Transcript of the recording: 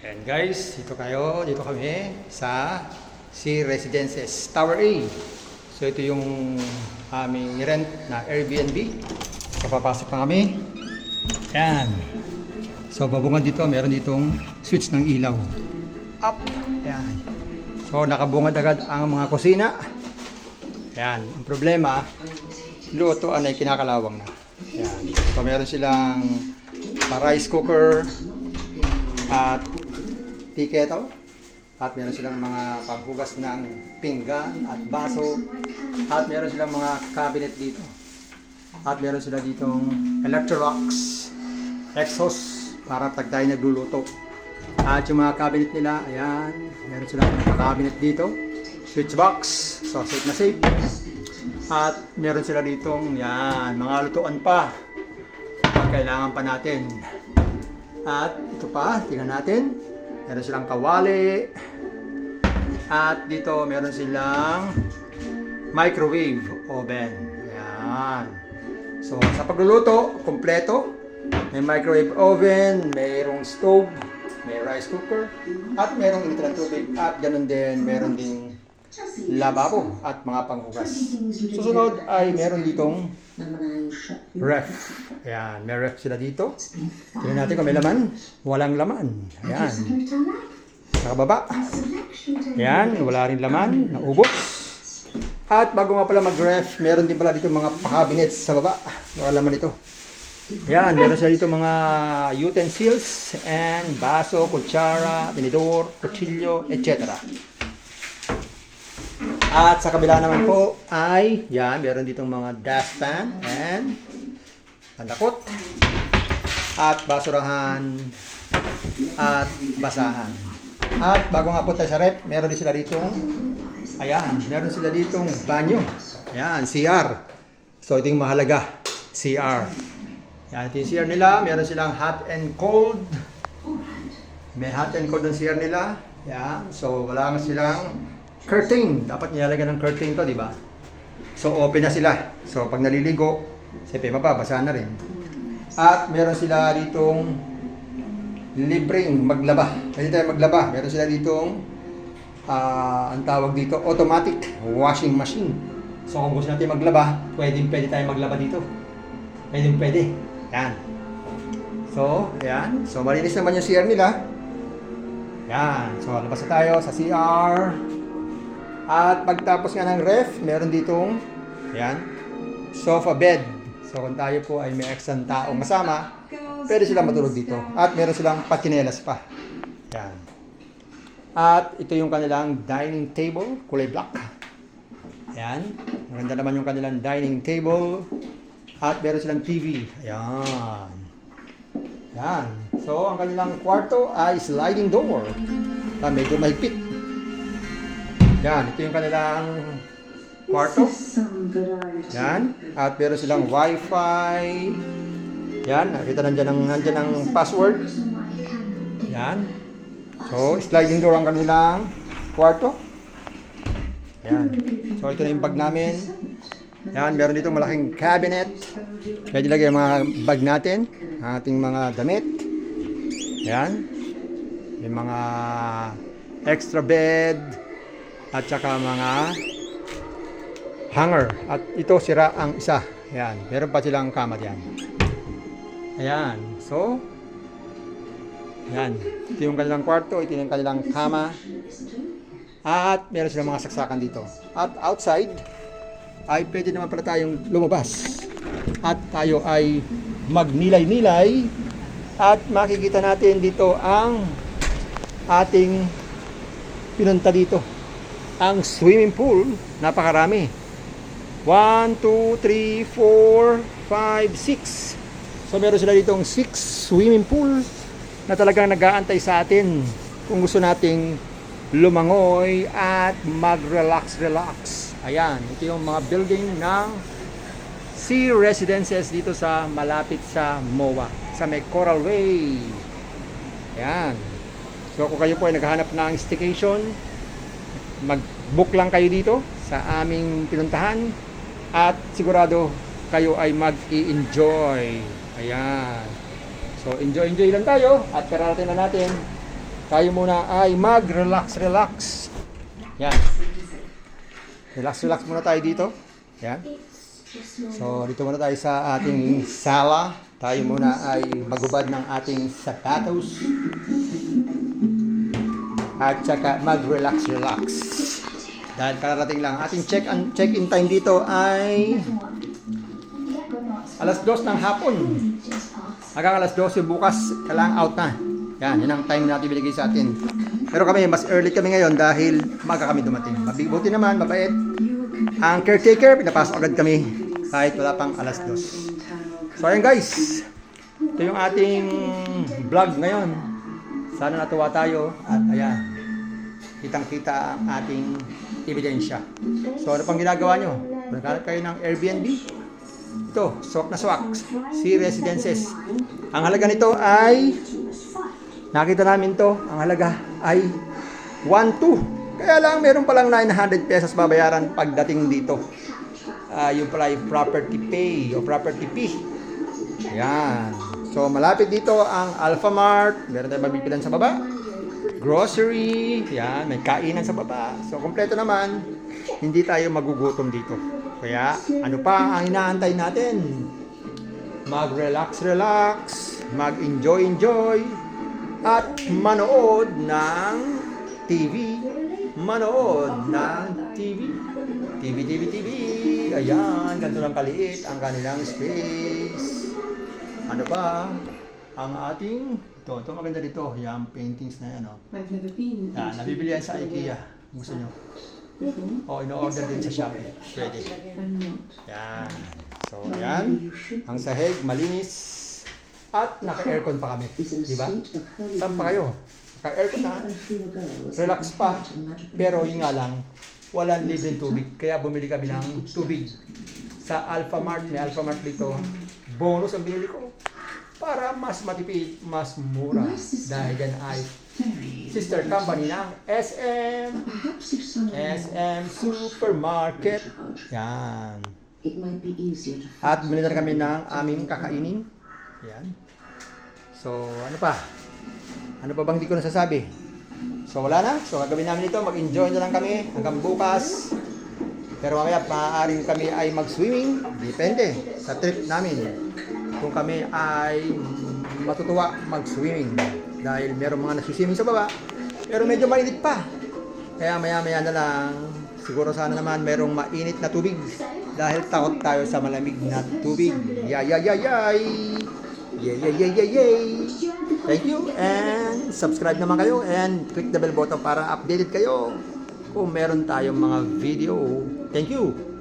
And guys, dito kami sa Sea Residences Tower A. So ito yung aming rent na Airbnb. So papasok na kami. Yan. So babungan dito, meron ditong switch ng ilaw. Up. Yan. So nakabungad agad ang mga kusina. Yan. Ang problema, lutuan ay kinakalawang na. Yan. So meron silang rice cooker at tea kettle. At meron silang mga paghugas ng pinggan at baso. At meron silang mga cabinet dito. At meron sila ditong Electrolux exhaust para pag tayo nagluluto. At yung mga cabinet nila, ayan, meron silang cabinet dito. Switch box, so safe na safe. At meron sila ditong, yan, mga lutuan pa. Pag kailangan pa natin. At ito pa, tingnan natin. Meron silang kawali. At dito meron silang microwave oven. Ayan. So sa pagluluto, kompleto. May microwave oven, mayroong stove, may rice cooker, at mayroong initan ng tubig. At ganun din, meron ding lababo at mga panghugas. Susunod ay meron ditong ref. Ayan, may ref sila dito. Tingnan natin kung may laman. Walang laman. Ayan. Nakababa. Ayan, wala rin laman. Naubos. At bago nga pala mag-ref, meron din pala dito mga cabinets sa baba. Wala laman ito. Ayan, meron sila dito mga utensils and baso, kutsara, tinidor, kutsilyo, etc. At sa kabila naman po ay, yan, meron ditong mga dustpan and pandakot at basurahan at basahan. At bago nga po tayo sa rep, meron din sila ditong, ayan, meron sila ditong banyo. Ayan, CR. So ito yung mahalaga, CR. Yan, ito yung CR nila. Meron silang hot and cold. May hot and cold ng CR nila. Yan, so wala nga silang curtain. Dapat nilalagyan ng curtain to, di ba? So open na sila. So pag naliligo, siyempre mababasa na rin. At meron sila ditong libreng maglaba. Pwede tayo maglaba. Meron sila ditong ang tawag dito, automatic washing machine. So kung gusto natin maglaba, pwede tayo maglaba dito. Pwede. Yan. So, yan. So malinis naman yung CR nila. Yan. So labas na tayo sa CR. At pagtapos nga ng ref, meron ditong, yan, sofa bed. So kung tayo po ay may extra taong kasama, pwede silang matulog dito. At meron silang patinelas pa. Yan. At ito yung kanilang dining table, kulay black. Yan. Maganda naman yung kanilang dining table. At meron silang TV. Ayan. Yan. So ang kanilang kwarto ay sliding door. Medyo mahigpit. Yan, ito yung kanilang kwarto. Yan. At meron silang wifi. Yan, nakita nandiyan ang password. Yan. So, sliding door ang kanilang kwarto. Yan. So, ito na yung bag namin. Yan, meron dito malaking cabinet. Pwede lagay ang mga bag natin. Ating mga damit. Yan. May mga extra bed. At saka mga hanger. At ito sira ang isa. Ayan. Meron pa silang kama diyan. Ayan. So, ayan. Ito yung kanilang kwarto. Ito yung kanilang kama. At meron silang mga saksakan dito. At outside, ay pwede naman pala tayong lumabas. At tayo ay magnilay-nilay. At makikita natin dito ang ating pinunta dito. Ang swimming pool, napakarami. 1, 2, 3, 4, 5, 6. So meron sila ditong 6 swimming pool na talagang nag-aantay sa atin kung gusto nating lumangoy at mag-relax. Ayan, ito yung mga building ng Sea Residences dito sa malapit sa MOA, sa may Coral Way. Ayan. So kung kayo po ay naghahanap ng staycation, mag-book lang kayo dito sa aming pinuntahan at sigurado kayo ay mag-i-enjoy. Ayan. So enjoy lang tayo at kararating na natin tayo muna ay mag-relax. Yan. Relax muna tayo dito. Yan. So, dito muna tayo sa ating sala. Tayo muna ay magubad ng ating sapatos. At saka mag-relax. Dahil kararating lang. Ating check-in time dito ay alas 2 ng hapon. Hanggang alas 12 bukas, kailangan out na. Yan ang time natin binigay sa atin. Pero kami, mas early kami ngayon dahil maga kami dumating. Mabuti naman, mabait. Ang caretaker, pinapasok agad kami kahit wala pang alas 2. So ayan guys, ito yung ating vlog ngayon. Sana natuwa tayo at ayan, kitang-kita ang ating ebidensya. So ano pang ginagawa nyo? Naghanap kayo ng Airbnb? Ito, swak na swak. Si Residences. Ang halaga nito ay, nakita namin to, ang halaga ay 1,200. Kaya lang, meron palang 900 pesos babayaran pagdating dito. Yung pala yung property pay o property fee. Ayan. So, malapit dito ang Alphamart. Meron tayong mabibilan sa baba. Grocery. Yan, may kainan sa baba. So, kompleto naman. Hindi tayo magugutom dito. Kaya, ano pa ang inaantay natin? Mag-relax, mag-enjoy, at manood ng TV. TV. Ayan, ganito lang kaliit ang kanilang space. Ano ba? Ang ating, ito maganda dito. Yung paintings na yan, oh. Yan, nabibili yan sa IKEA. Gusto nyo? O, ino-order din sa Shopee. Pwede. Yan. So, yan. Ang sahig, malinis. At naka-aircon pa kami. Diba? Saan pa kayo? Naka-aircon na. Relax pa. Pero yun nga lang, walang libreng tubig. Kaya bumili kami ng tubig. Sa Alphamart, may Alphamart dito. Bonus ang binili ko. Para mas matipid, mas mura. Dahil yan ay sister company ng SM Supermarket. Yan. At bumili na kami ng aming kakainin. Yan. So, ano pa? Ano pa bang di ko nasasabi? So, wala na. So, gagawin namin ito. Mag-enjoy na lang kami hanggang bukas. Pero mamaya, maaaring kami ay mag-swimming. Depende sa trip namin. Kung kami ay matutuwa mag-swimming. Dahil meron mga nagsiswimming sa baba. Pero medyo mainit pa. Kaya maya-maya na lang. Siguro sana naman merong mainit na tubig. Dahil takot tayo sa malamig na tubig. Yay! Thank you and subscribe naman kayo and click the bell button para updated kayo kung meron tayong mga video. Thank you!